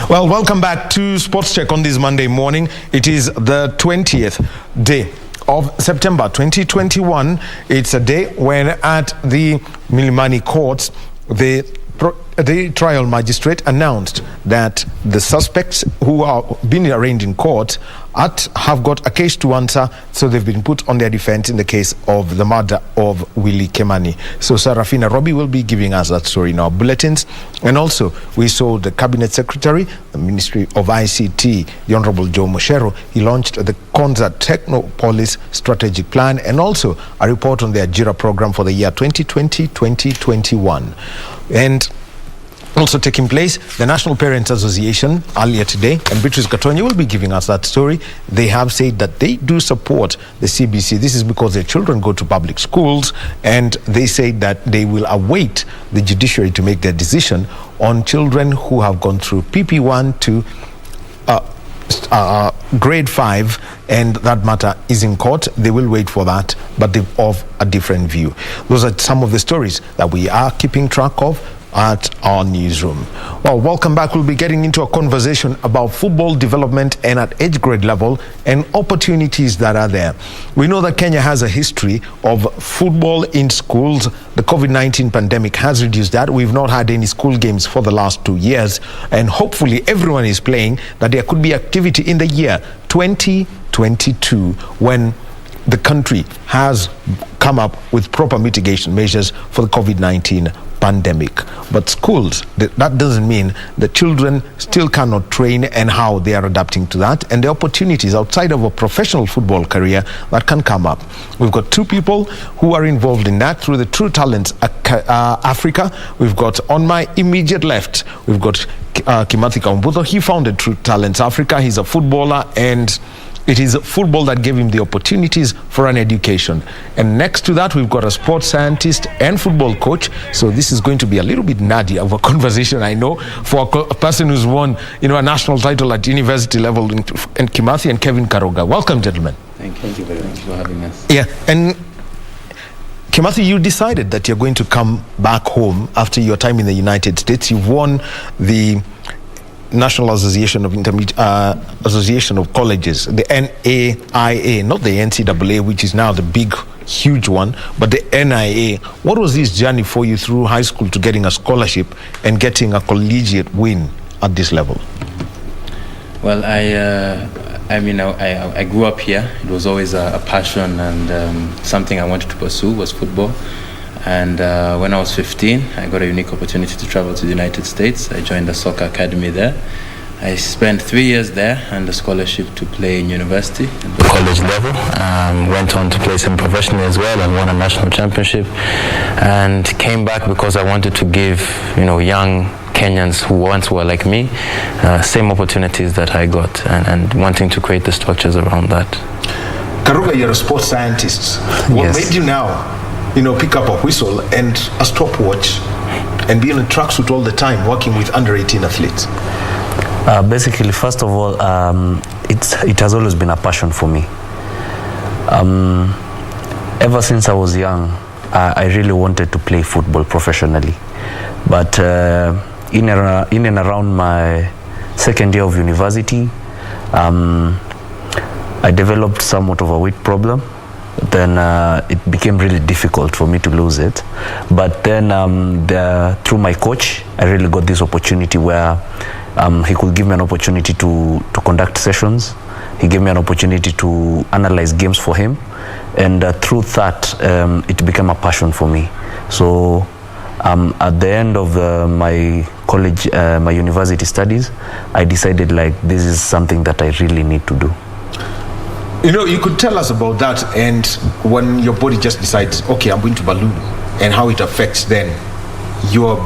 Well, welcome back to Sports Check on this Monday morning. It is the 20th day of September 2021. It's a day when at the Milimani courts, the trial magistrate announced that the suspects who are being arraigned in court have got a case to answer, so they've been put on their defense in the case of the murder of Willie Kimani. So Sarafina Robbie will be giving us that story in our bulletins. And also, we saw the Cabinet Secretary, the Ministry of ICT, the Honorable Joe Moshero. He launched the Konza Technopolis Strategic Plan and also a report on the Ajira program for the year 2020-2021. And also taking place, the National Parents Association earlier today, and Beatrice Gatonye will be giving us that story. They have said that they do support the CBC. This is because their children go to public schools, and they say that they will await the judiciary to make their decision on children who have gone through PP1 to grade 5, and that matter is in court. They will wait for that, but they're of a different view. Those are some of the stories that we are keeping track of at our newsroom. Well, welcome back. We'll be getting into a conversation about football development and at age grade level and opportunities that are there. We know that Kenya has a history of football in schools. The COVID-19 pandemic has reduced that. We've not had any school games for the last 2 years, and hopefully everyone is playing, that there could be activity in the year 2022 when the country has come up with proper mitigation measures for the COVID-19 pandemic. But schools, that doesn't mean the children still cannot train and how they are adapting to that, and the opportunities outside of a professional football career that can come up. We've got two people who are involved in that through the True Talents Africa. We've got on my immediate left, we've got Kimathi Kaumbuto. He founded True Talents Africa. He's a footballer, and it is football that gave him the opportunities for an education. And next to that, we've got a sports scientist and football coach. So this is going to be a little bit nerdy of a conversation, I know, for a person who's won, a national title at university level, and Kimathi and Kevin Karoga. Welcome, gentlemen. Thank you very much for having us. Yeah, and Kimathi, you decided that you're going to come back home after your time in the United States. You've won the National Association of Association of Colleges, the NAIA, not the NCAA, which is now the big, huge one, but the NIA. What was this journey for you through high school to getting a scholarship and getting a collegiate win at this level? Well, I grew up here. It was always a passion, and something I wanted to pursue was football. And when I was 15, I got a unique opportunity to travel to the United States. I joined a soccer academy there. I spent 3 years there and a scholarship to play in university at the college level. Went on to play semi-professionally as well and won a national championship. And came back because I wanted to give, young Kenyans who once were like me, same opportunities that I got, and wanting to create the structures around that. Karuga, you're a sports scientist. What made you now pick up a whistle and a stopwatch and be in a tracksuit all the time working with under-18 athletes? Basically, first of all, it has always been a passion for me. Ever since I was young, I really wanted to play football professionally. But in and around my second year of university, I developed somewhat of a weight problem. Then it became really difficult for me to lose it. But then through my coach, I really got this opportunity where he could give me an opportunity to conduct sessions. He gave me an opportunity to analyze games for him. And through that, it became a passion for me. So at the end of my college, my university studies, I decided this is something that I really need to do. You could tell us about that, and when your body just decides, okay, I'm going to balloon, and how it affects then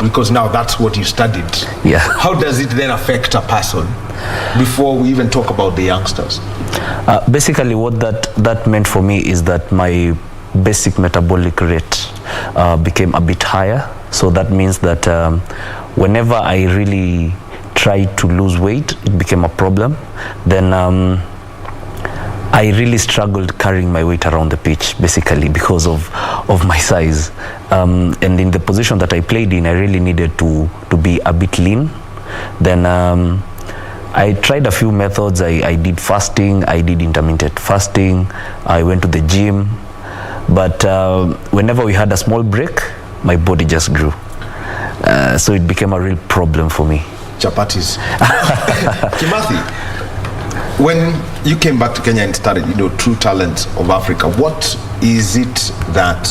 because now that's what you studied. Yeah. How does it then affect a person before we even talk about the youngsters? Basically, what that meant for me is that my basic metabolic rate became a bit higher. So that means that whenever I really tried to lose weight, it became a problem. Then I really struggled carrying my weight around the pitch, basically because of my size. And in the position that I played in, I really needed to be a bit lean. Then I tried a few methods. I did fasting, I did intermittent fasting, I went to the gym, but whenever we had a small break, my body just grew. So it became a real problem for me. Chapatis. Kimathi, when you came back to Kenya and started, True Talents of Africa, what is it that,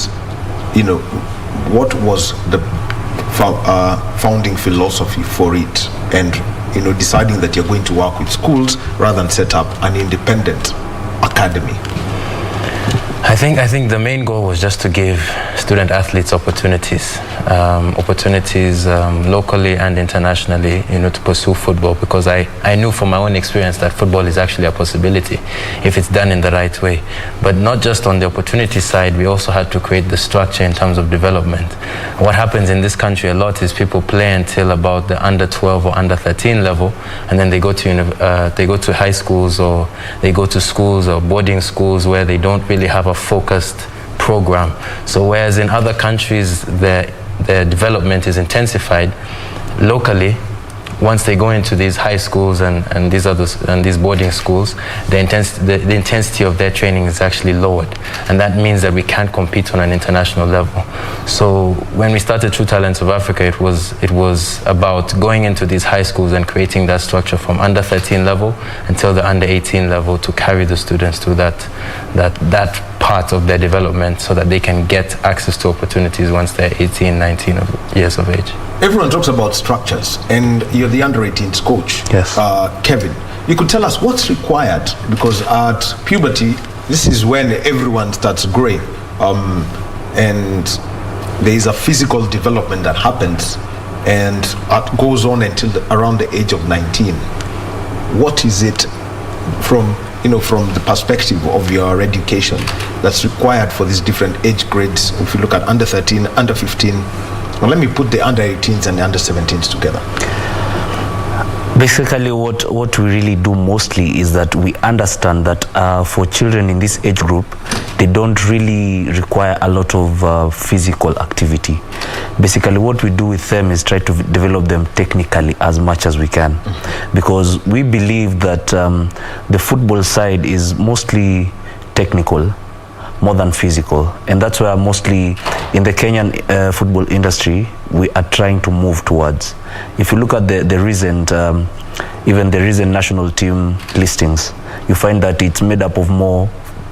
what was the founding philosophy for it, and deciding that you're going to work with schools rather than set up an independent academy? I think the main goal was just to give student athletes opportunities locally and internationally, to pursue football, because I knew from my own experience that football is actually a possibility if it's done in the right way. But not just on the opportunity side, we also had to create the structure in terms of development. What happens in this country a lot is people play until about the under 12 or under 13 level, and then they go to high schools, or they go to schools or boarding schools where they don't really have a focused program. So whereas in other countries their development is intensified, locally, once they go into these high schools and these boarding schools, the intensity of their training is actually lowered, and that means that we can't compete on an international level. So when we started True Talents of Africa, it was about going into these high schools and creating that structure from under 13 level until the under 18 level, to carry the students to that part of their development, so that they can get access to opportunities once they're 18, 19 years of age. Everyone talks about structures, and you're the under-18s coach. Yes. Kevin, you could tell us what's required, because at puberty, this is when everyone starts growing, and there is a physical development that happens, and goes on until around the age of 19. What is it from the perspective of your education that's required for these different age grades? If you look at under 13, under 15, well, let me put the under 18s and the under 17s together. Basically, what we really do mostly is that we understand that for children in this age group, they don't really require a lot of physical activity. Basically, what we do with them is try to develop them technically as much as we can, because we believe that the football side is mostly technical more than physical, and that's where mostly in the Kenyan football industry we are trying to move towards. If you look at the recent even the recent national team listings, you find that it's made up of more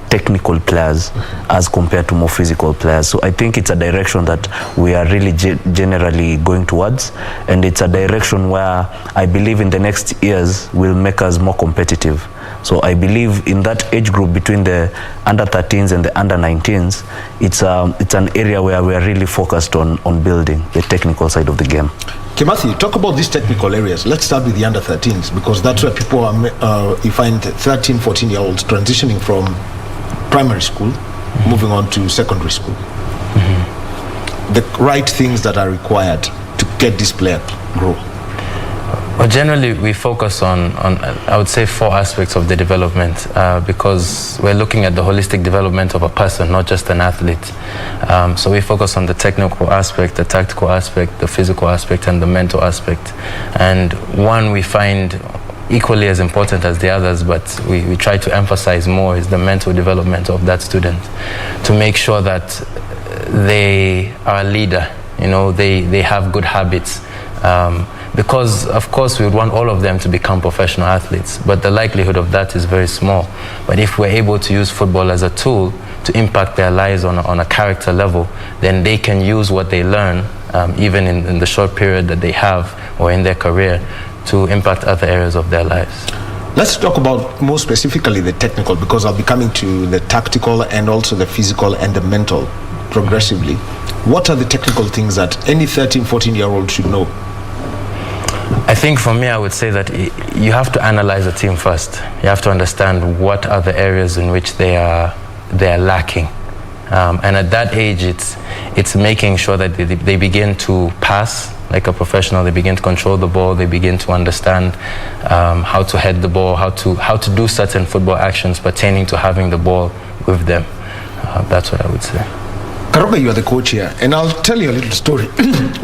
technical players as compared to more physical players. So I think it's a direction that we are really generally going towards, and it's a direction where I believe in the next years will make us more competitive. So I believe in that age group between the under 13s and the under 19s, it's an area where we are really focused on building the technical side of the game. Kimathi, talk about these technical areas. Let's start with the under 13s, because that's where people are, you find 13, 14-year-olds transitioning from primary school, moving on to secondary school. The right things that are required to get this player grow. Well, generally we focus on I would say 4 aspects of the development, because we're looking at the holistic development of a person, not just an athlete. So we focus on the technical aspect, the tactical aspect, the physical aspect, and the mental aspect. And one we find equally as important as the others, but we try to emphasize more, is the mental development of that student, to make sure that they are a leader, they have good habits. Because of course we would want all of them to become professional athletes, but the likelihood of that is very small. But if we're able to use football as a tool to impact their lives on a character level, then they can use what they learn, even in the short period that they have or in their career, to impact other areas of their lives. Let's talk about more specifically the technical, because I'll be coming to the tactical and also the physical and the mental progressively. What are the technical things that any 13, 14-year-old should know? I think for me, I would say that you have to analyze a team first. You have to understand what are the areas in which they are lacking. And at that age, it's making sure that they begin to pass like a professional. They begin to control the ball. They begin to understand how to head the ball, how to do certain football actions pertaining to having the ball with them. That's what I would say. Karoga, you are the coach here, and I'll tell you a little story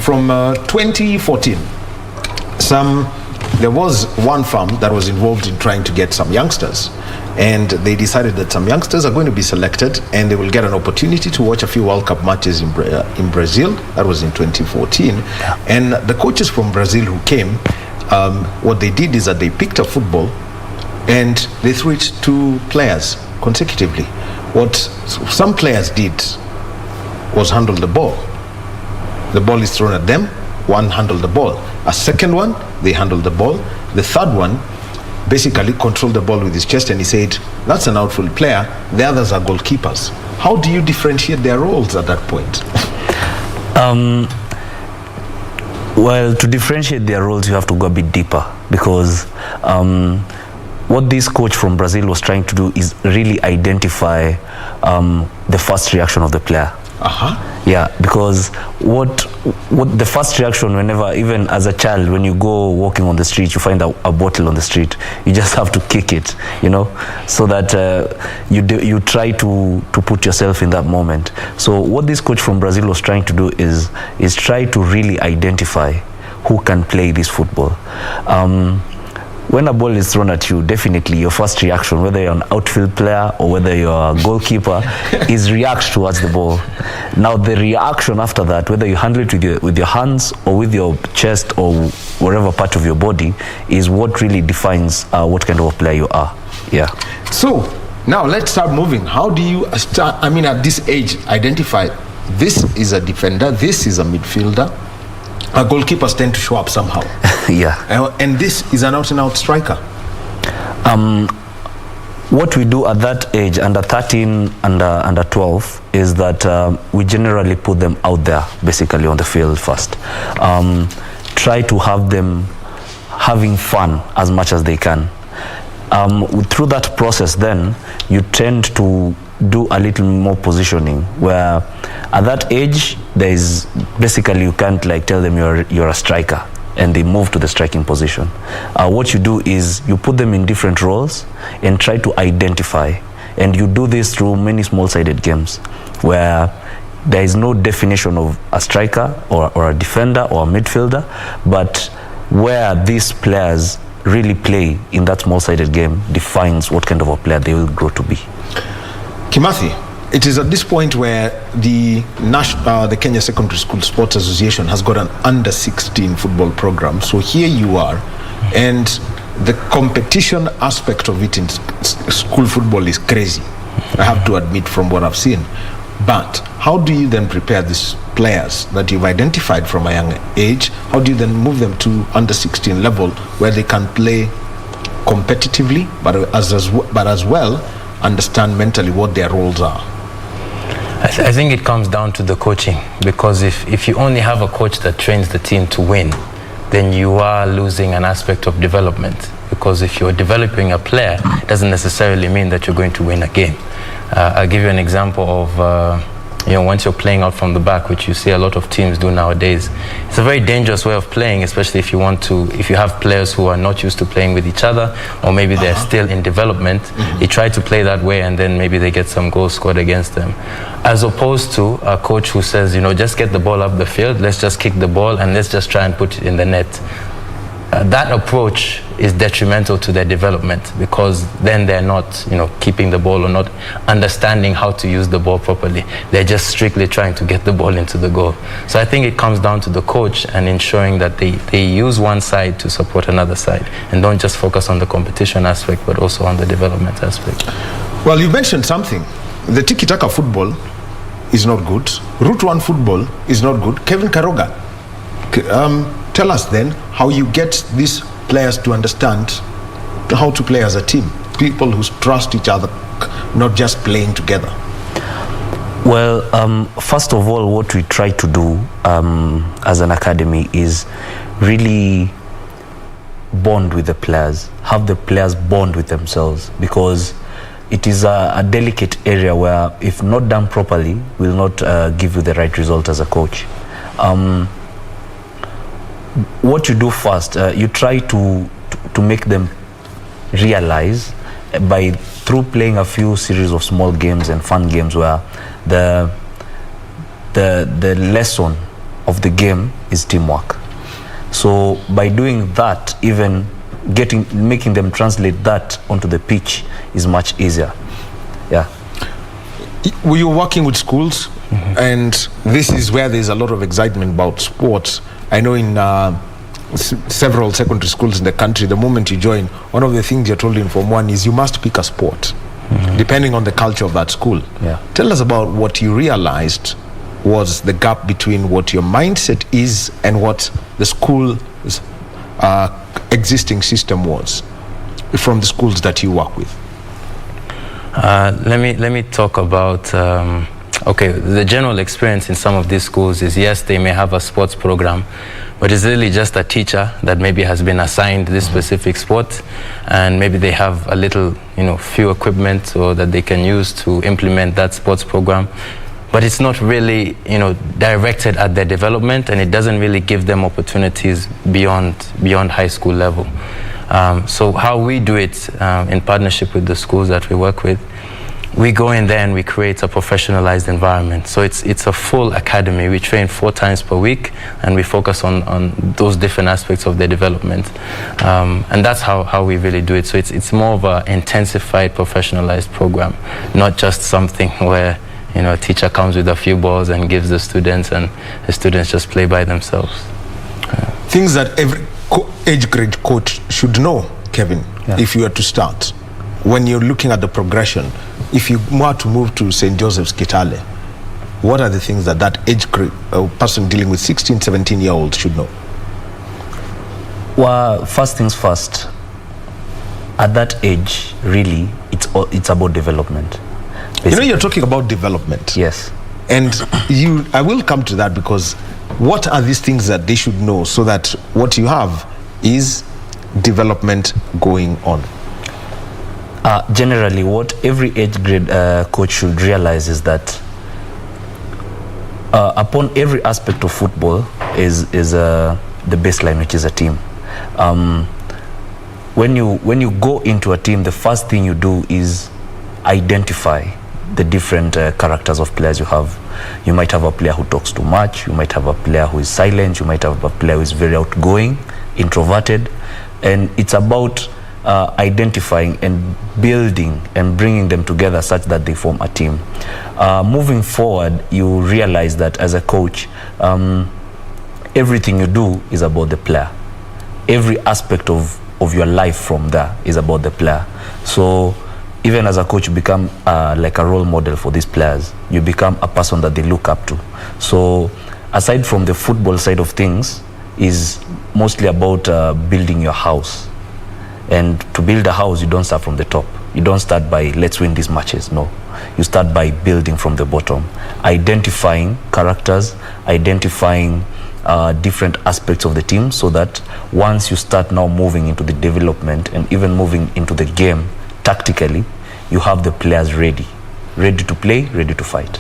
from 2014. Some there was one firm that was involved in trying to get some youngsters, and they decided that some youngsters are going to be selected and they will get an opportunity to watch a few World Cup matches in Brazil. That was in 2014. Yeah. And the coaches from Brazil who came, what they did is that they picked a football and they threw it to players consecutively. What some players did was handle the ball. The ball is thrown at them, one handled the ball. A second one, they handled the ball. The third one basically controlled the ball with his chest, and he said, that's an outfield player, the others are goalkeepers. How do you differentiate their roles at that point? Well, to differentiate their roles, you have to go a bit deeper, because what this coach from Brazil was trying to do is really identify the first reaction of the player. Yeah, because what the first reaction, whenever, even as a child, when you go walking on the street, you find a bottle on the street, you just have to kick it, you know, so that you try to put yourself in that moment. So what this coach from Brazil was trying to do is try to really identify who can play this football. When a ball is thrown at you, definitely your first reaction, whether you're an outfield player or whether you're a goalkeeper, is react towards the ball. Now the reaction after that, whether you handle it with your hands or with your chest or whatever part of your body, is what really defines what kind of a player you are. Yeah. So now let's start moving. How do you start, at this age, identify this is a defender, this is a midfielder? Goalkeepers tend to show up somehow. Yeah. And this is an out-and-out striker. What we do at that age, under 13, under 12, is that we generally put them out there, basically on the field first. Try to have them having fun as much as they can. Through that process, then, you tend to do a little more positioning, where at that age, there is basically, you can't like tell them you're a striker and they move to the striking position. What you do is you put them in different roles and try to identify, and you do this through many small-sided games where there is no definition of a striker or a defender or a midfielder, but where these players really play in that small-sided game defines what kind of a player they will grow to be. Kimathi, it is at this point where the Kenya Secondary School Sports Association has got an under-16 football program. So here you are, and the competition aspect of it in school football is crazy, I have to admit, from what I've seen. But how do you then prepare these players that you've identified from a young age? How do you then move them to under-16 level where they can play competitively, but as well understand mentally what their roles are? I think it comes down to the coaching, because if you only have a coach that trains the team to win, then you are losing an aspect of development, because if you're developing a player, it doesn't necessarily mean that you're going to win a game. I'll give you an example of once you're playing out from the back, which you see a lot of teams do nowadays. It's a very dangerous way of playing, especially if you have players who are not used to playing with each other, or maybe they're still in development. They try to play that way, and then maybe they get some goals scored against them. As opposed to a coach who says, just get the ball up the field, let's just kick the ball, and let's just try and put it in the net. That approach is detrimental to their development, because then they're not, keeping the ball or not understanding how to use the ball properly. They're just strictly trying to get the ball into the goal. So I think it comes down to the coach and ensuring that they use one side to support another side, and don't just focus on the competition aspect, but also on the development aspect. Well, you mentioned something. The tiki-taka football is not good. Route 1 football is not good. Kevin Karoga, tell us then how you get these players to understand how to play as a team. People who trust each other, not just playing together. Well, first of all, what we try to do as an academy is really bond with the players, have the players bond with themselves, because it is a delicate area where, if not done properly, will not give you the right result as a coach. What you do first, you try to make them realize through playing a few series of small games and fun games, where the lesson of the game is teamwork. So by doing that, even making them translate that onto the pitch is much easier. Yeah. You're working with schools, and this is where there's a lot of excitement about sports. I know in several secondary schools in the country, the moment you join, one of the things you're told in Form 1 is you must pick a sport, depending on the culture of that school. Yeah. Tell us about what you realized was the gap between what your mindset is and what the school's existing system was from the schools that you work with. Let me talk about okay, the general experience in some of these schools is, yes, they may have a sports program, but it's really just a teacher that maybe has been assigned this specific sport, and maybe they have a little, few equipment or that they can use to implement that sports program. But it's not really, directed at their development, and it doesn't really give them opportunities beyond high school level. So how we do it in partnership with the schools that we work with, we go in there and we create a professionalized environment. So it's a full academy. We train 4 times per week, and we focus on those different aspects of their development. And that's how we really do it. So it's more of an intensified, professionalized program, not just something where a teacher comes with a few balls and gives the students, and the students just play by themselves. Things that every age grade coach should know, Kevin, if you were to start. When you're looking at the progression, if you want to move to St. Joseph's Kitale, what are the things that age grade person dealing with 16, 17-year-olds should know? Well, first things first, at that age, really, it's about development. Basically. You're talking about development. Yes. And I will come to that, because what are these things that they should know so that what you have is development going on? Generally, what every age grade coach should realize is that upon every aspect of football is the baseline, which is a team. When you go into a team, the first thing you do is identify the different characters of players you have. You might have a player who talks too much. You might have a player who is silent. You might have a player who is very outgoing, introverted. And it's about identifying and building and bringing them together such that they form a team. Moving forward, you realize that as a coach, everything you do is about the player. Every aspect of your life from there is about the player. So even as a coach, you become like a role model for these players. You become a person that they look up to. So aside from the football side of things, is mostly about building your house. And to build a house, you don't start from the top. You don't start by, let's win these matches. No. You start by building from the bottom, identifying characters, identifying different aspects of the team, so that once you start now moving into the development and even moving into the game tactically, you have the players ready to play, ready to fight.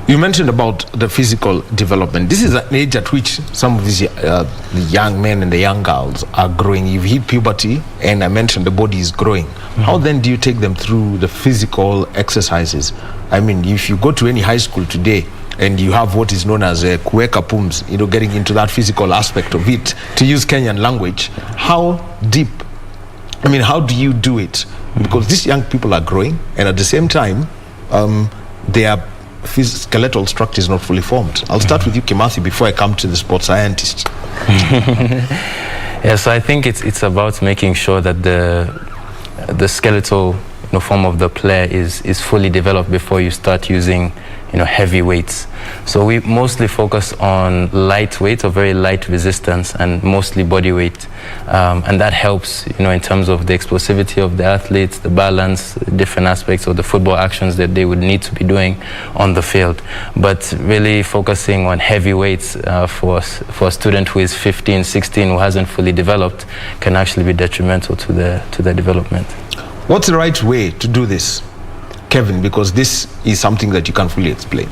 You mentioned about the physical development. This is an age at which some of these the young men and the young girls are growing. You've hit puberty, and I mentioned the body is growing. How then do you take them through the physical exercises? I mean, if you go to any high school today and you have what is known as kuweka pums, getting into that physical aspect of it, to use Kenyan language, how deep? I mean, how do you do it? Because these young people are growing, and at the same time, their skeletal structure is not fully formed. I'll start with you, Kimathi, before I come to the sports scientist. Yeah, so I think it's about making sure that the skeletal form of the player is fully developed before you start using heavy weights. So we mostly focus on light weight or very light resistance, and mostly body weight, and that helps in terms of the explosivity of the athletes, the balance, different aspects of the football actions that they would need to be doing on the field. But really focusing on heavy weights for a student who is 15, 16, who hasn't fully developed, can actually be detrimental to their development. What's the right way to do this, Kevin? Because this is something that you can fully explain.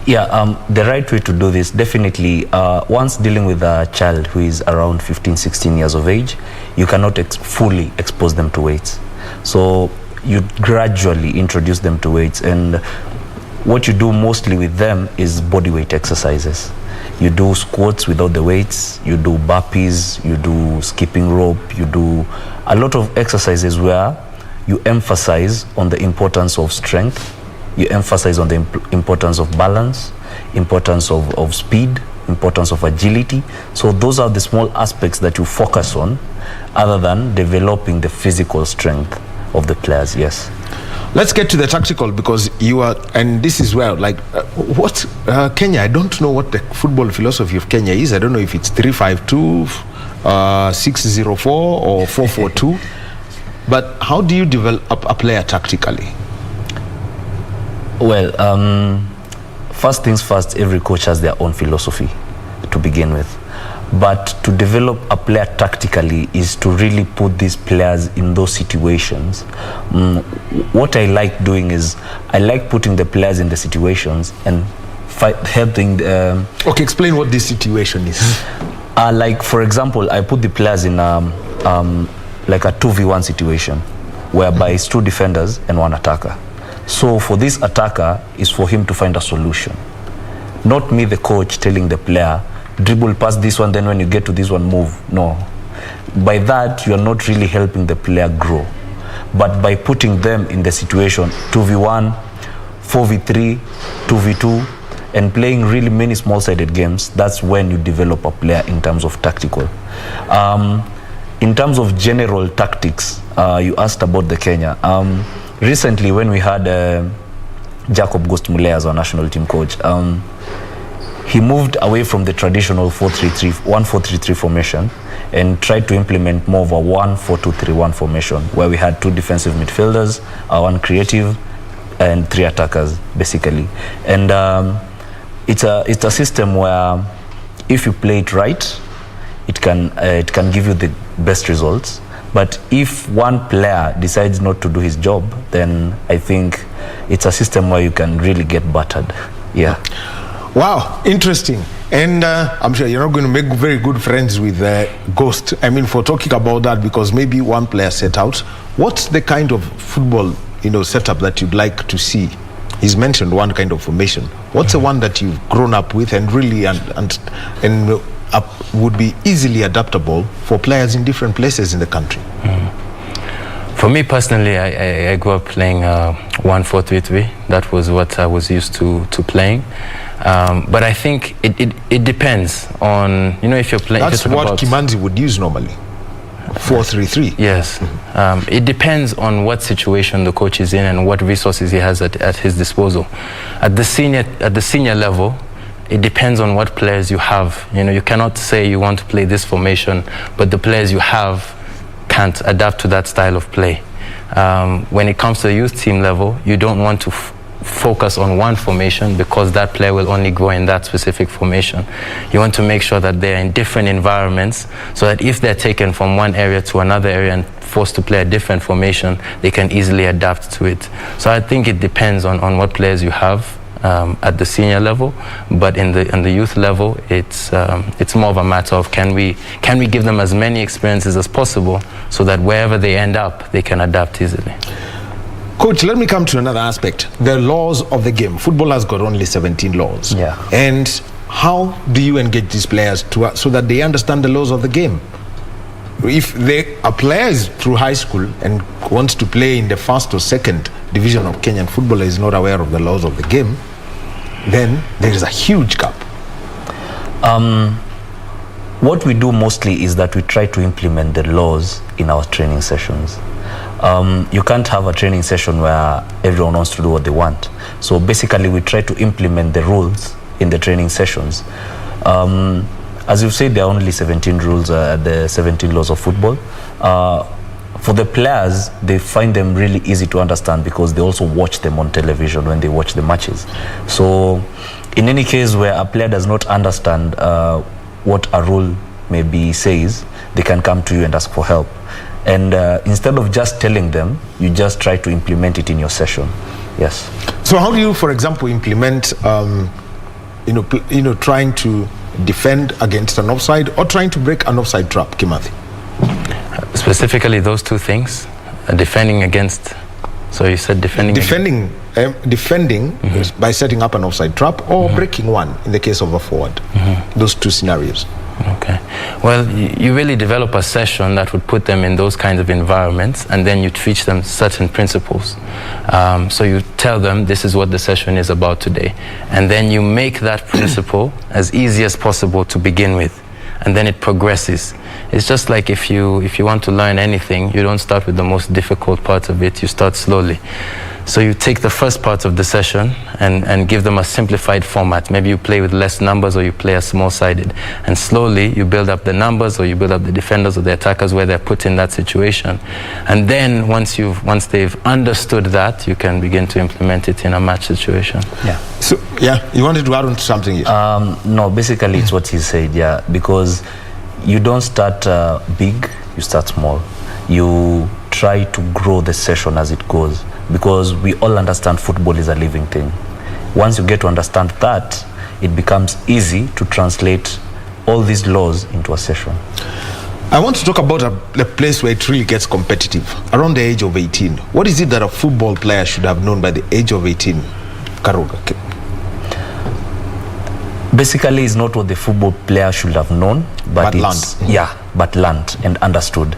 Yeah, the right way to do this, definitely, once dealing with a child who is around 15, 16 years of age, you cannot fully expose them to weights. So you gradually introduce them to weights, and what you do mostly with them is body weight exercises. You do squats without the weights, you do burpees, you do skipping rope, you do a lot of exercises where you emphasize on the importance of strength, you emphasize on the importance of balance, importance of speed, importance of agility. So those are the small aspects that you focus on other than developing the physical strength of the players, yes. Let's get to the tactical, because you are, and this is where, like, what Kenya, I don't know what the football philosophy of Kenya is. I don't know if it's 3-5-2, 6-0-4 or 4-4-2. But how do you develop a player tactically? Well, first things first, every coach has their own philosophy to begin with. But to develop a player tactically is to really put these players in those situations. What I like doing is I like putting the players in the situations and helping. Okay, explain what this situation is. Like, for example, I put the players in like a 2v1 situation, whereby it's 2 defenders and 1 attacker. So for this attacker is for him to find a solution. Not me, the coach, telling the player, dribble past this one, then when you get to this one, move. No. By that, you're not really helping the player grow. But by putting them in the situation, 2v1, 4v3, 2v2, and playing really many small-sided games, that's when you develop a player in terms of tactical. In terms of general tactics, you asked about the Kenya. Recently, when we had Jacob Ghost Mulee as our national team coach, he moved away from the traditional 1-4-3-3 formation and tried to implement more of a 1-4-2-3-1 formation, where we had 2 defensive midfielders, 1 creative, and 3 attackers, basically. And it's a system where if you play it right, it can give you the best results. But if one player decides not to do his job, then I think it's a system where you can really get battered. Yeah. Wow, interesting. And I'm sure you're not going to make very good friends with Ghost. I mean, for talking about that, because maybe one player set out. What's the kind of football, setup that you'd like to see? He's mentioned one kind of formation. What's the one that you've grown up with and really would be easily adaptable for players in different places in the country? For me personally, I grew up playing 1-4-3-3. That was what I was used to playing. But I think it depends on, if you're playing. That's what Kimanzi would use normally, 4-3-3. Yes. It depends on what situation the coach is in and what resources he has at his disposal. At the senior level, it depends on what players you have. You cannot say you want to play this formation, but the players you have can't adapt to that style of play. When it comes to the youth team level, you don't want to focus on one formation because that player will only grow in that specific formation. You want to make sure that they're in different environments so that if they're taken from one area to another area and forced to play a different formation, they can easily adapt to it. So I think it depends on what players you have at the senior level, but in the youth level, it's more of a matter of can we give them as many experiences as possible so that wherever they end up, they can adapt easily. Coach, let me come to another aspect. The laws of the game. Football has got only 17 laws. Yeah. And how do you engage these players so that they understand the laws of the game? If a player is through high school and wants to play in the first or second division of Kenyan football, is not aware of the laws of the game, then there is a huge gap. What we do mostly is that we try to implement the laws in our training sessions. You can't have a training session where everyone wants to do what they want. So basically we try to implement the rules in the training sessions. As you've said, there are only 17 rules, the 17 laws of football. For the players, they find them really easy to understand because they also watch them on television when they watch the matches. So in any case where a player does not understand what a rule maybe says, they can come to you and ask for help. And instead of just telling them, you just try to implement it in your session. Yes. So how do you, for example, implement, trying to defend against an offside or trying to break an offside trap, Kimathi? Specifically those two things, defending against. So you said defending defending by setting up an offside trap or breaking one in the case of a forward. Those two scenarios. Okay. Well, you really develop a session that would put them in those kinds of environments, and then you teach them certain principles. So you tell them this is what the session is about today, and then you make that principle as easy as possible to begin with, and then it progresses. It's just like if you want to learn anything, you don't start with the most difficult part of it, you start slowly. So you take the first part of the session and give them a simplified format. Maybe you play with less numbers or you play a small-sided. And slowly you build up the numbers or you build up the defenders or the attackers where they're put in that situation. And then once they've understood that, you can begin to implement it in a match situation. Yeah. So, yeah, you wanted to add on to something here? No, basically it's what he said, yeah, because you don't start big, you start small. You try to grow the session as it goes, because we all understand football is a living thing. Once you get to understand that, it becomes easy to translate all these laws into a session. I want to talk about a place where it really gets competitive, around the age of 18. What is it that a football player should have known by the age of 18? Karuga. Basically, it's not what the football player should have known, but it's learned. Yeah, but learned and understood.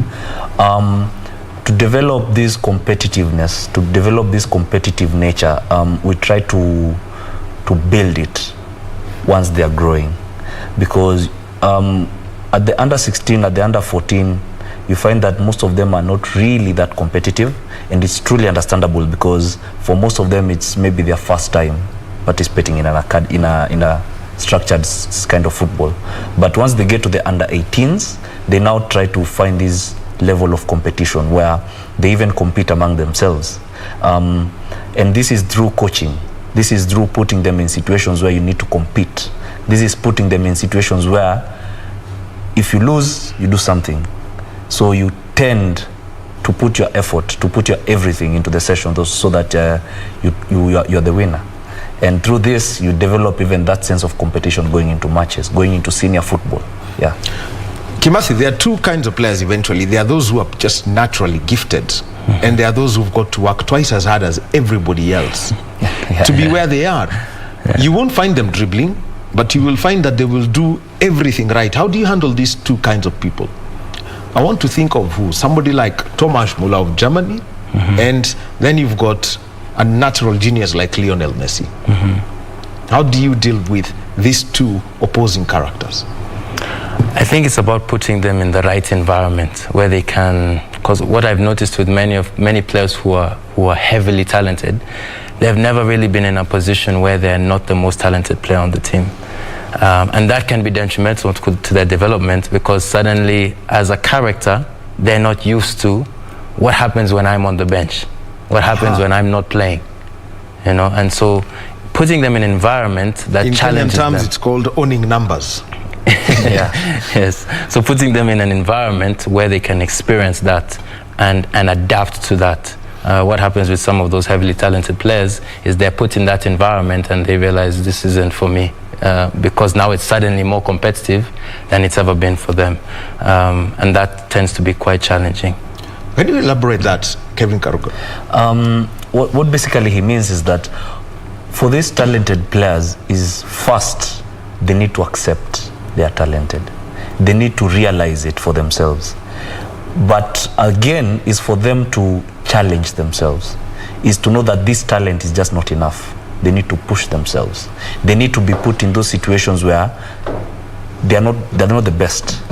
To develop this competitiveness, to develop this competitive nature, we try to build it once they are growing, because at the under 16, at the under 14, you find that most of them are not really that competitive, and it's truly understandable, because for most of them it's maybe their first time participating in a structured kind of football. But once they get to the under 18s, they now try to find this level of competition where they even compete among themselves, and this is through coaching. This is through putting them in situations where you need to compete. This is putting them in situations where if you lose, you do something. So you tend to put your effort, to put your everything into the session, so that you're the winner. And through this, you develop even that sense of competition going into matches, going into senior football. Yeah. Kimathi, there are two kinds of players eventually. There are those who are just naturally gifted, and there are those who've got to work twice as hard as everybody else to be where they are. You won't find them dribbling, but you will find that they will do everything right. How do you handle these two kinds of people? I want to think of who? Somebody like Thomas Müller of Germany, and then you've got a natural genius like Lionel Messi. How do you deal with these two opposing characters? I think it's about putting them in the right environment where they can, because what I've noticed with many players who are heavily talented, they've never really been in a position where they're not the most talented player on the team. And that can be detrimental to their development, because suddenly as a character, they're not used to what happens when I'm on the bench, what happens when I'm not playing, you know. And so putting them in an environment that challenges them. In Kenyan terms, it's called owning numbers. Yeah. Yes. So putting them in an environment where they can experience that and adapt to that. What happens with some of those heavily talented players is they're put in that environment and they realize this isn't for me, because now it's suddenly more competitive than it's ever been for them. And that tends to be quite challenging. Can you elaborate that, Kevin Karuga? What basically he means is that for these talented players is first, they need to accept they are talented. They need to realize it for themselves. But again, is for them to challenge themselves, is to know that this talent is just not enough. They need to push themselves. They need to be put in those situations where they're not the best.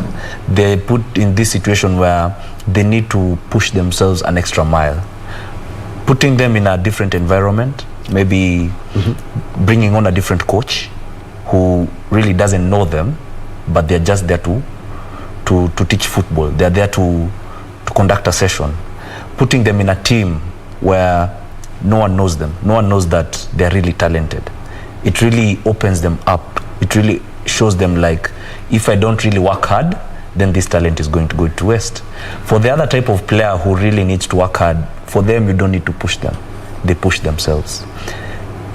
They're put in this situation where they need to push themselves an extra mile. Putting them in a different environment, maybe bringing on a different coach who really doesn't know them, but they're just there to teach football. They're there to conduct a session. Putting them in a team where no one knows them. No one knows that they're really talented. It really opens them up. It really shows them, like, if I don't really work hard, then this talent is going to go to waste. For the other type of player who really needs to work hard, for them you don't need to push them. They push themselves.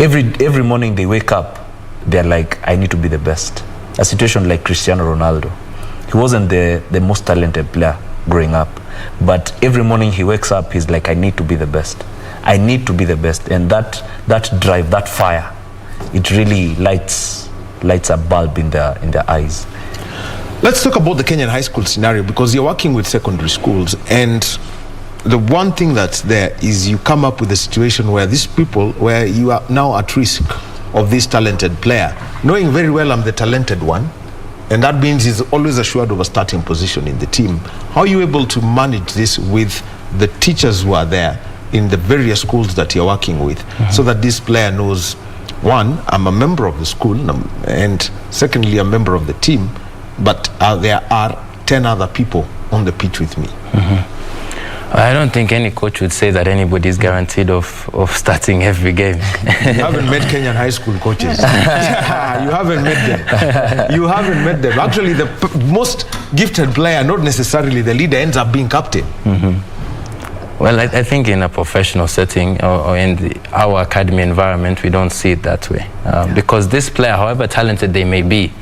Every morning they wake up, they're like, I need to be the best. A situation like Cristiano Ronaldo. He wasn't the most talented player growing up, but every morning he wakes up, he's like, I need to be the best. I need to be the best, and that drive, that fire, it really lights a bulb in their eyes. Let's talk about the Kenyan high school scenario, because you're working with secondary schools, and the one thing that's there is you come up with a situation where these people, where you are now at risk of this talented player, knowing very well I'm the talented one, and that means he's always assured of a starting position in the team. How are you able to manage this with the teachers who are there in the various schools that you're working with, so that this player knows, one, I'm a member of the school, and secondly, a member of the team, but there are 10 other people on the pitch with me? I don't think any coach would say that anybody is guaranteed of starting every game. You haven't met Kenyan high school coaches. You haven't met them. You haven't met them. Actually, the most gifted player, not necessarily the leader, ends up being captain. Well, I think in a professional setting or in our academy environment, we don't see it that way. Because this player, however talented they may be,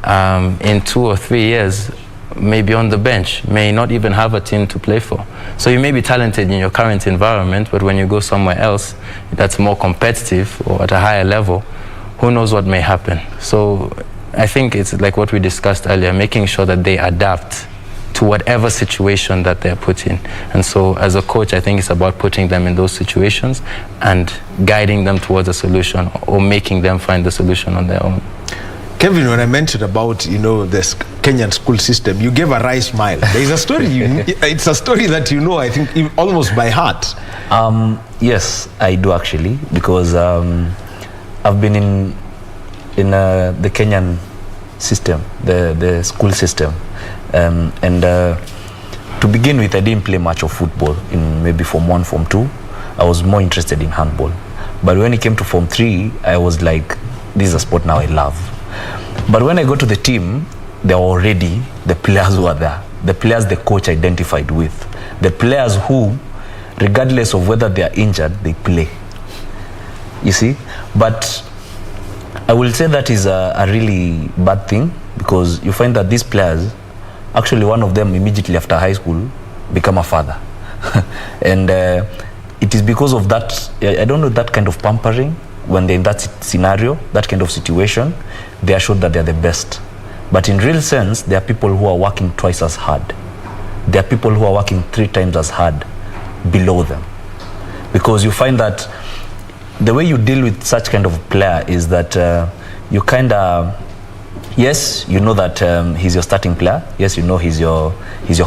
in 2 or 3 years, may be on the bench, may not even have a team to play for. So you may be talented in your current environment, but when you go somewhere else that's more competitive or at a higher level, who knows what may happen. So I think it's like what we discussed earlier, making sure that they adapt to whatever situation that they're put in. And so as a coach, I think it's about putting them in those situations and guiding them towards a solution, or making them find the solution on their own. Kevin, when I mentioned about, this Kenyan school system, you gave a wry smile. There is a story, it's a story that I think almost by heart. Yes, I do actually, because I've been in the Kenyan system, the school system. And to begin with, I didn't play much of football in maybe Form 1, Form 2. I was more interested in handball. But when it came to Form 3, I was like, this is a sport now I love. But when I go to the team, there were already the players who are there, the players the coach identified with, the players who, regardless of whether they are injured, they play. You see? But I will say that is a really bad thing, because you find that these players, actually one of them immediately after high school become a father. And it is because of that, I don't know, that kind of pampering. When they're in that scenario, that kind of situation, they are sure that they're the best. But in real sense, there are people who are working twice as hard. There are people who are working 3 times as hard below them. Because you find that the way you deal with such kind of player is that you kind of, yes, you know that he's your starting player. Yes, you know he's your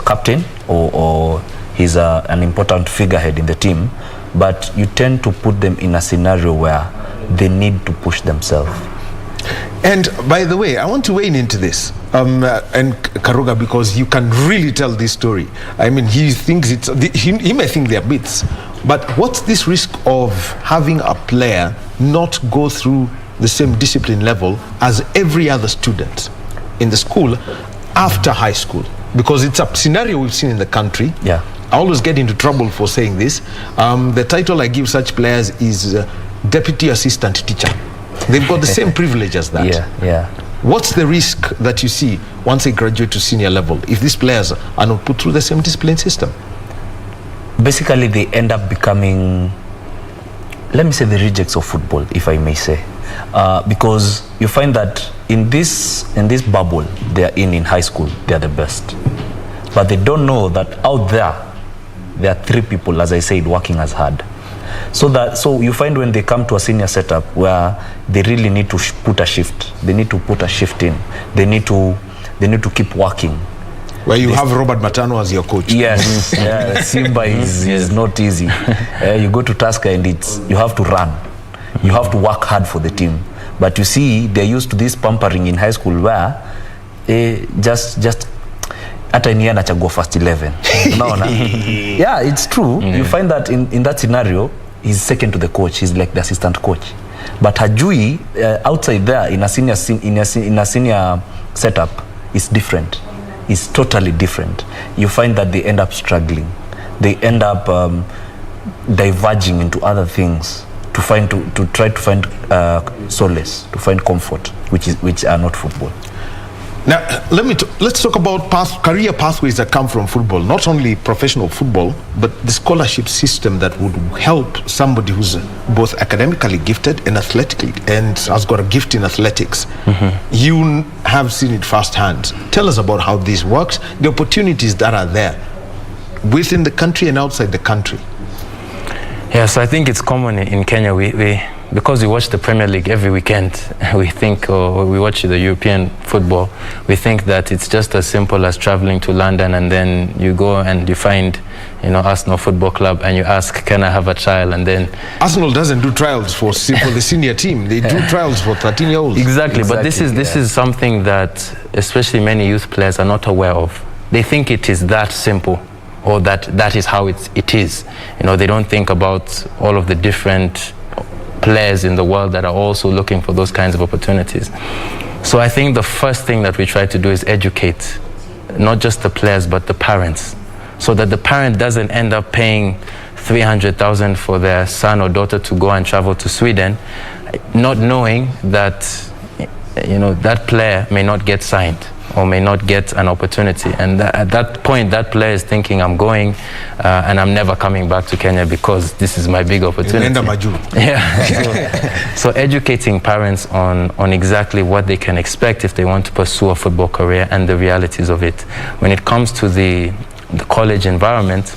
captain, or he's an important figurehead in the team. But you tend to put them in a scenario where they need to push themselves. And by the way, I want to weigh into this, and Karuga, because you can really tell this story. I mean, he thinks he may think they're myths, but what's this risk of having a player not go through the same discipline level as every other student in the school after high school? Because it's a scenario we've seen in the country. Yeah. I always get into trouble for saying this. The title I give such players is Deputy Assistant Teacher. They've got the same privilege as that. Yeah. What's the risk that you see once they graduate to senior level if these players are not put through the same discipline system? Basically, they end up becoming, let me say, the rejects of football, if I may say. Because you find that in this bubble they are in high school, they are the best. But they don't know that out there are 3 people, as I said, working as hard. So you find when they come to a senior setup where they really need to put a shift, they need to put a shift in, they need to keep working. Where you have Robert Matano as your coach. Yes, Simba is not easy. You go to Tusker and you have to run, you have to work hard for the team. But you see, they're used to this pampering in high school where just hata ni anachagua first 11. Unaona? Yeah, it's true. You find that in that scenario, he's second to the coach. He's like the assistant coach. But hajui outside there in a senior setup is different. It's totally different. You find that they end up struggling. They end up diverging into other things to try to find solace, to find comfort, which are not football. Now, let's talk about career pathways that come from football. Not only professional football, but the scholarship system that would help somebody who's both academically gifted and athletically, and has got a gift in athletics. You have seen it firsthand. Tell us about how this works, the opportunities that are there within the country and outside the country. Yeah, so I think it's common in Kenya. Because we watch the Premier League every weekend, we think, or we watch the European football, we think that it's just as simple as traveling to London and then you go and you find, Arsenal Football Club and you ask, can I have a trial? And then Arsenal doesn't do trials for the senior team. They do trials for 13-year-olds. Exactly, but this is something that especially many youth players are not aware of. They think it is that simple, or that is how it is. They don't think about all of the different players in the world that are also looking for those kinds of opportunities. So I think the first thing that we try to do is educate not just the players but the parents, so that the parent doesn't end up paying 300,000 for their son or daughter to go and travel to Sweden, not knowing that that player may not get signed or may not get an opportunity. And at that point, that player is thinking, I'm going and I'm never coming back to Kenya because this is my big opportunity. Yeah. So educating parents on exactly what they can expect if they want to pursue a football career and the realities of it. When it comes to the college environment,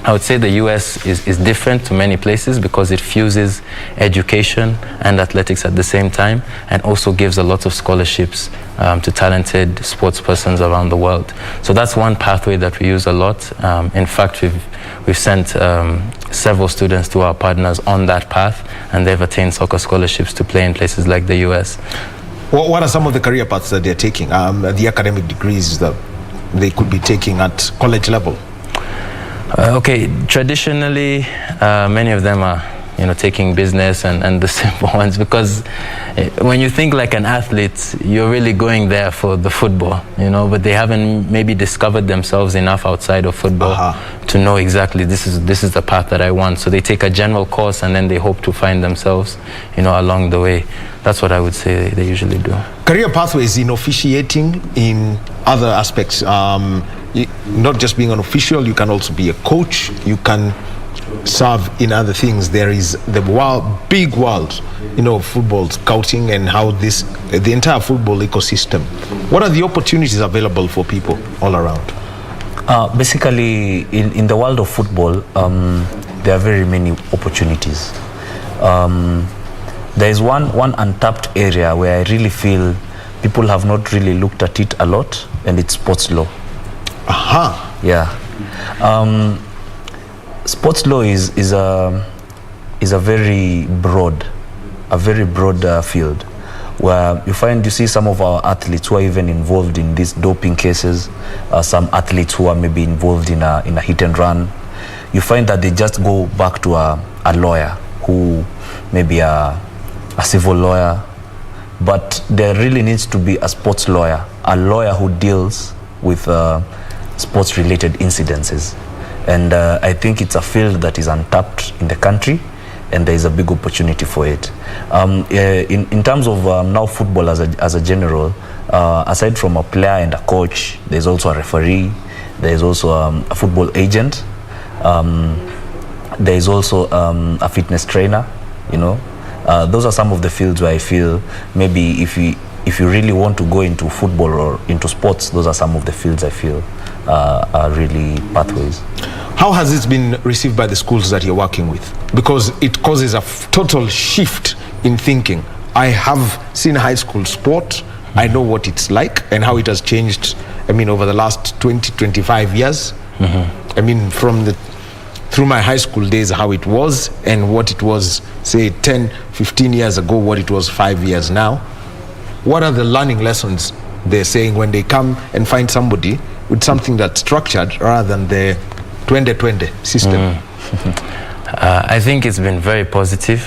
I would say the US is different to many places because it fuses education and athletics at the same time, and also gives a lot of scholarships to talented sports persons around the world. So that's one pathway that we use a lot. In fact, we've sent several students to our partners on that path, and they've attained soccer scholarships to play in places like the US. What are some of the career paths that they're taking, the academic degrees that they could be taking at college level? Okay, traditionally, many of them are, taking business and the simple ones, because when you think like an athlete, you're really going there for the football, but they haven't maybe discovered themselves enough outside of football to know exactly this is the path that I want. So they take a general course and then they hope to find themselves, along the way. That's what I would say they usually do. Career pathways in officiating, in other aspects, not just being an official, you can also be a coach, you can serve in other things. There is the big world, of football scouting and how the entire football ecosystem. What are the opportunities available for people all around? Basically, in the world of football, there are very many opportunities. There is one untapped area where I really feel people have not really looked at it a lot, and it's sports law. Yeah. Sports law is a very broad field, where you see some of our athletes who are even involved in these doping cases, some athletes who are maybe involved in a hit and run. You find that they just go back to a lawyer who maybe a civil lawyer, but there really needs to be a sports lawyer, a lawyer who deals with sports-related incidences. And I think it's a field that is untapped in the country, and there is a big opportunity for it. In terms of now football as a general, aside from a player and a coach, there's also a referee, there's also a football agent, there's also a fitness trainer, Those are some of the fields where I feel maybe if you really want to go into football or into sports, those are some of the fields I feel are really pathways. How has it been received by the schools that you're working with? Because it causes a total shift in thinking. I have seen high school sport. I know what it's like and how it has changed, over the last 20, 25 years. Through my high school days, how it was, and what it was, say, 10, 15 years ago, what it was 5 years now. What are the learning lessons they're saying when they come and find somebody with something that's structured rather than the 2020 system? I think it's been very positive.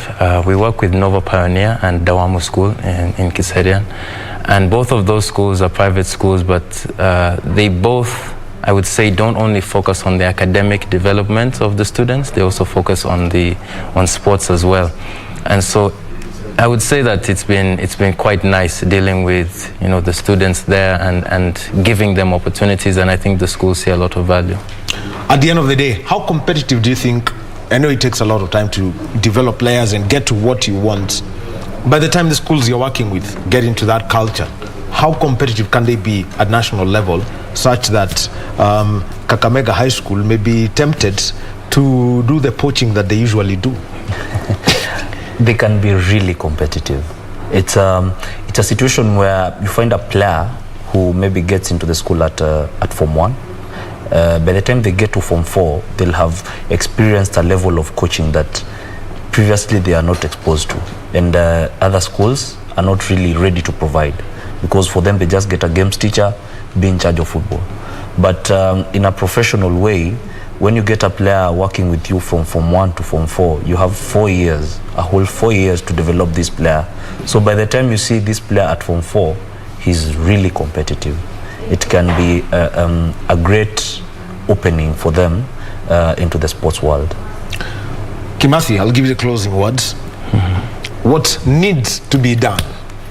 We work with Nova Pioneer and Dawamu School in Kiserian, and both of those schools are private schools, but they both, I would say, don't only focus on the academic development of the students, they also focus on sports as well. And so I would say that it's been quite nice dealing with the students there and giving them opportunities, and I think the schools see a lot of value. At the end of the day, how competitive do you think? I know it takes a lot of time to develop players and get to what you want. By the time the schools you're working with get into that culture, how competitive can they be at national level such that Kakamega High School may be tempted to do the poaching that they usually do? They can be really competitive. It's a situation where you find a player who maybe gets into the school at Form 1. By the time they get to Form 4, they'll have experienced a level of coaching that previously they are not exposed to. And other schools are not really ready to provide, because for them they just get a games teacher, be in charge of football. But in a professional way, when you get a player working with you from Form 1 to Form 4, you have 4 years, a whole 4 years to develop this player. So by the time you see this player at Form 4, he's really competitive. It can be a great opening for them into the sports world. Kimathi, I'll give you the closing words. What needs to be done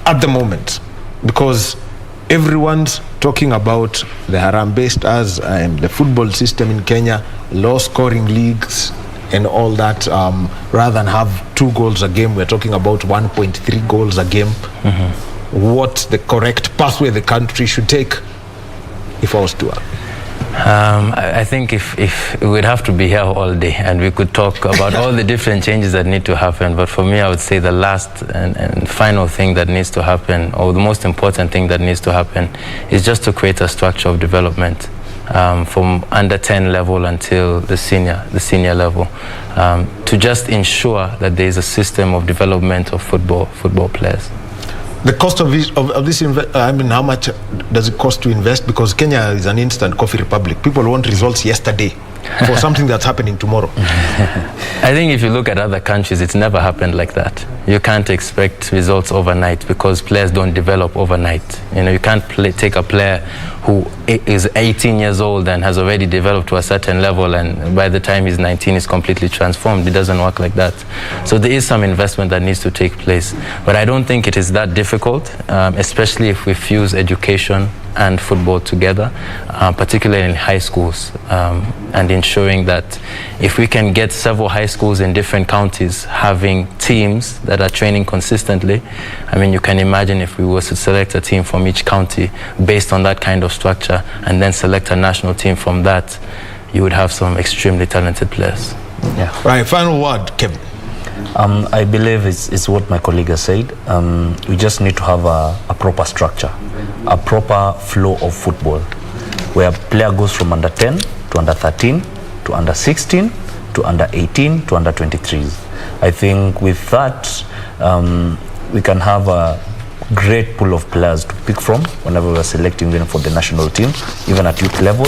at the moment? Because everyone's talking about the Harambee Stars and the football system in Kenya, low-scoring leagues and all that. Rather than have 2 goals a game, we're talking about 1.3 goals a game. What's the correct pathway the country should take, if I was to ask? I think if we'd have to be here all day and we could talk about all the different changes that need to happen, but for me I would say the last and final thing that needs to happen, or the most important thing that needs to happen, is just to create a structure of development from under 10 level until the senior level, to just ensure that there is a system of development of football players. The cost of this, I mean, how much does it cost to invest? Because Kenya is an instant coffee republic. People want results yesterday for something that's happening tomorrow. I think if you look at other countries, it's never happened like that. You can't expect results overnight because players don't develop overnight. You can't take a player who is 18 years old and has already developed to a certain level, and by the time he's 19 is completely transformed. It doesn't work like that. So there is some investment that needs to take place, but I don't think it is that difficult, especially if we fuse education and football together, particularly in high schools, and ensuring that if we can get several high schools in different counties having teams that are training consistently, I mean, you can imagine if we were to select a team from each county based on that kind of structure and then select a national team from that, you would have some extremely talented players. Yeah. Right, final word, Kevin. I believe it's what my colleague has said. We just need to have a proper structure, a proper flow of football, where a player goes from under 10 to under 13 to under 16 to under 18 to under 23s. I think with that, we can have a great pool of players to pick from whenever we're selecting them for the national team, even at youth level,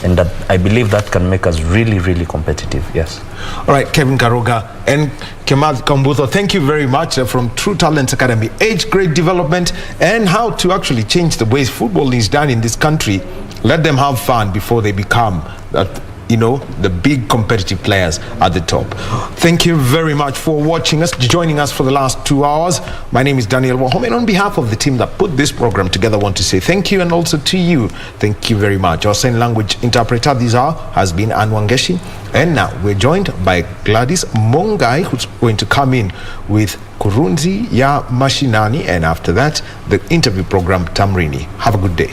and that I believe that can make us really, really competitive. Yes. All right, Kevin Karuga and Kimathi Kambutho, thank you very much from True Talents Academy, age grade development and how to actually change the ways football is done in this country. Let them have fun before they become that, the big competitive players at the top. Thank you very much for watching us, joining us for the last 2 hours. My name is Daniel Wahome, and on behalf of the team that put this program together, I want to say thank you, and also to you, thank you very much. Our sign language interpreter this hour has been Anwangeshi, and now we're joined by Gladys Mongai, who's going to come in with Kurunzi ya Mashinani, and after that, the interview program Tamrini. Have a good day.